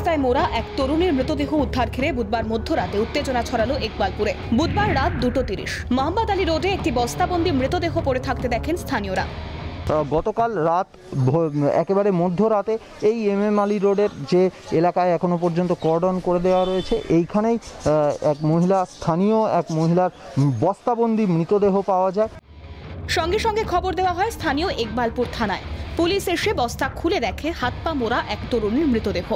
বস্তায় মোড়া এক তরুণীর মৃতদেহ উদ্ধার ঘিরে বুধবার মধ্যরাতে উত্তেজনা ছড়ালো ইকবালপুরে। বুধবার রাত 2:30 মোহাম্মদ আলী রোডে একটি বস্তাবন্দি মৃতদেহ পড়ে থাকতে দেখেন স্থানীয়রা। গতকাল রাত একেবারে মধ্যরাতে এই এমএম আলী রোডের যে এলাকায় এখনো পর্যন্ত কর্ডন করে দেওয়া রয়েছে, এইখানেই স্থানীয় এক মহিলার বস্তাবন্দি মৃতদেহ পাওয়া যায়। সঙ্গে সঙ্গে খবর দেওয়া হয় স্থানীয় ইকবালপুর থানায়। পুলিশ এসে বস্তা খুলে দেখে হাত পা মোড়া এক তরুণীর মৃতদেহ।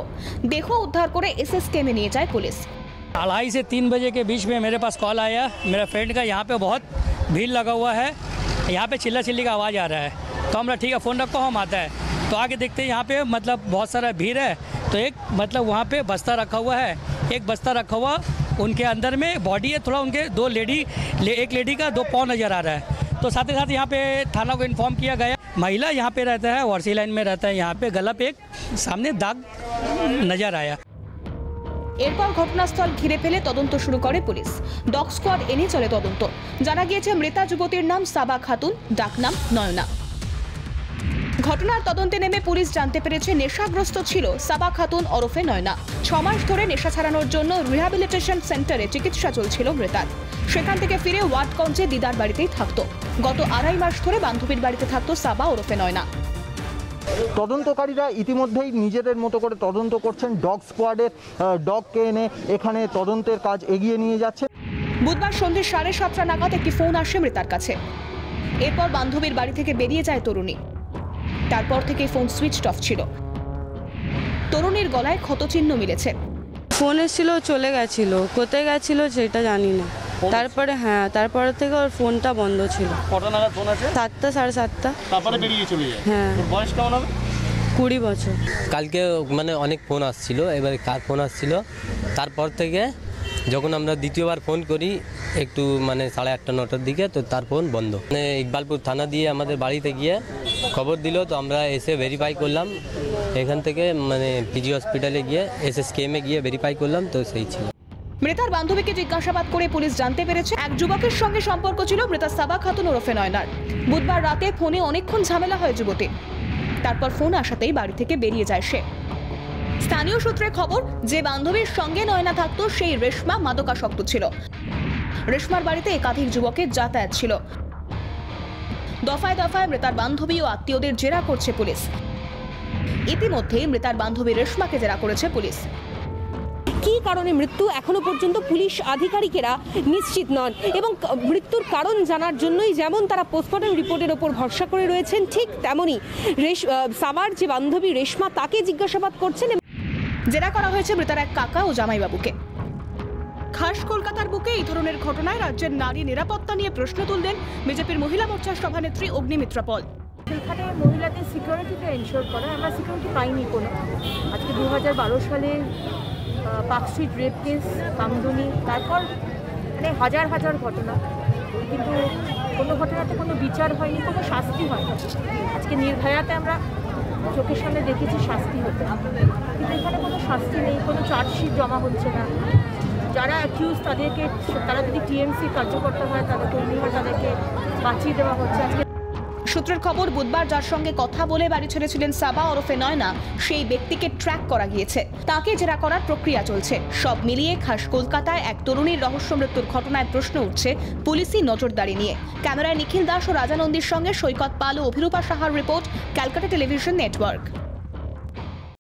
দেহ उद्धार করে एसएसके में নিয়ে যায় पुलिस। 2:30 से 3 बजे के बीच में मेरे पास कॉल आया मेरा फ्रेंड का, यहाँ पे बहुत भीड़ लगा हुआ है, यहाँ पे चिल्ला चिल्ली का आवाज़ आ रहा है। तो हम ठीक है फ़ोन रखो, हम आता है। तो आगे देखते हैं यहाँ पे बहुत सारा भीड़ है। तो एक वहाँ पे बस्ता रखा हुआ है, एक बस्ता रखा हुआ, उनके अंदर में बॉडी है, थोड़ा उनके एक लेडी का 2 पाँव नज़र आ रहा है। तो साथ ही साथ यहाँ पे थाना को इन्फॉर्म किया गया। महिला यहाँ पे रहता है, वारसी लाइन में रहता है। यहाँ पे गला पे एक सामने दाग नजर आया। এরপর ঘটনাস্থল ঘিরে ফেলে তদন্ত শুরু করে পুলিশ। ডগ স্কোয়াড এনে চলে তদন্ত। জানা গিয়েছে মৃতা যুবতীর নাম সাবা খাতুন, ডাকনাম নয়না। ঘটনার তদন্তে নেমে পুলিশ জানতে পেরেছে নেশাগ্রস্ত ছিল সাবা খাতুন ওরফে নয়না। 6 মাস ধরে নেশা ছাড়ানোর জন্য রিহ্যাবিলিটেশন সেন্টারে চিকিৎসা চলছিল মৃতার। সেখান থেকে ফিরে ওয়াটগঞ্জে দিদার বাড়িতেই থাকতো। গত 2.5 মাস ধরে বান্ধবীর বাড়িতে থাকতো সাবা ওরফে নয়না। তদন্তকারীরা ইতিমধ্যেই নিজেদের মতো করে তদন্ত করছেন। ডগ স্কোয়াডের ডগকে এনে এখানে তদন্তের কাজ এগিয়ে নিয়ে যাচ্ছে। বুধবার সন্ধ্যে 7:30 নাগাদ একটি ফোন আসে মৃতার কাছে। এরপর বান্ধবীর বাড়ি থেকে বেরিয়ে যায় তরুণী। তারপর থেকে ফোন সুইচড অফ ছিল। তরুণীর গলায় ক্ষতচিহ্ন মিলেছে। ফোন এসেছিল, চলে গেছিল, কোথায় গেছিল সেটা জানি না। তারপরে থেকে ওর ফোনটা বন্ধ ছিল। কটা নাগাদ ফোন আছে? 7টা 7:30। তারপরে বেরিয়ে চলে যায়। হ্যাঁ। বয়স কেমন হবে? 20 বছর। কালকে অনেক ফোন আসছিল, এবারে কার ফোন আসছিল, তারপর থেকে যখন আমরা দ্বিতীয়বার ফোন করি একটু 8:30 9টার দিকে, তো তার ফোন বন্ধ। ইকবালপুর থানা দিয়ে আমাদের বাড়িতে গিয়ে খবর দিল, তো আমরা এসে ভেরিফাই করলাম। এখান থেকে পিজি হসপিটালে গিয়ে SSKM গিয়ে ভেরিফাই করলাম, তো সেই ছিল। মৃতার বান্ধবীকে জিজ্ঞাসাবাদ করে পুলিশ জানতে পেরেছে এক যুবকের সঙ্গে সম্পর্ক ছিল মৃতা সাবা খাতুন ওরফে নয়নার। বুধবার রাতে ফোনে অনেকক্ষণ ঝামেলা হয় যুবতী। তারপর ফোন আসাতেই বাড়ি থেকে বেরিয়ে যায় সে। স্থানীয় সূত্রে খবর, যে বান্ধবীর সঙ্গে নয়না থাকতো সেই রেশমা মাদকাসক্ত ছিল। রেশমার বাড়িতে একাধিক যুবকের যাতায়াত ছিল। দফায় দফায় মৃতার বান্ধবী ও আত্মীয়দের জেরা করছে পুলিশ। ইতিমধ্যেই মৃতার বান্ধবী রেশমাকে জেরা করেছে পুলিশ। কি কারণে মৃত্যু এখনো পর্যন্ত পুলিশ আধিকারিকেরা নিশ্চিত নন, এবং মৃত্যুর কারণ জানার জন্যই যেমন তারা পোস্টমর্টম রিপোর্টের ওপর ভরসা করে রয়েছেন, ঠিক তেমনই সাবার যে বান্ধবী রেশমা তাকে জিজ্ঞাসাবাদ করছেন। জেরা করা হয়েছে মৃতার এক কাকা ও জামাইবাবুকে। খাস কলকাতার বুকে এই ধরনের ঘটনায় রাজ্যের নারী নিরাপত্তা নিয়ে প্রশ্ন তুললেন বিজেপির মহিলা মোর্চার সভানেত্রী অগ্নিমিত্রা পল। সেখানে মহিলাদের সিকিউরিটিকে এনশিওর করা, আমরা সিকিউরিটি পাইনি কোনো। আজকে 2012 সালে পার্কস্ট্রিট রেপ কেস, কামদুনি, তারপর হাজার হাজার ঘটনা, কিন্তু কোনো ঘটনাতে কোনো বিচার হয়নি, কোনো শাস্তি হয়নি। আজকে নির্ভয়াতে আমরা চোখের সামনে দেখেছি শাস্তি হতে, কিন্তু এখানে কোনো শাস্তি নেই, কোনো চার্জশিট জমা হচ্ছে না। যারা অ্যাকিউজ তারা যদি টিএমসি কার্যকর্তা হয়, তাদেরকে বাঁচিয়ে দেওয়া হচ্ছে। আজকে সূত্রের খবর, বুধবার যার সঙ্গে কথা বলে বাড়ি ছেড়েছিলেন সাবা ওরফে নয়না, সেই ব্যক্তিকে ট্র্যাক করা গিয়েছে। তাকে জেরা করার প্রক্রিয়া চলছে। সব মিলিয়ে খাস কলকাতায় এক তরুণীর রহস্য মৃত্যুর ঘটনায় প্রশ্ন উঠছে পুলিশি নজরদারি নিয়ে। ক্যামেরায় নিখিল দাস ও রাজা নন্দীর সঙ্গে সৈকত পাল ও অভিরূপা সাহার রিপোর্ট, ক্যালকাটা টেলিভিশন নেটওয়ার্ক।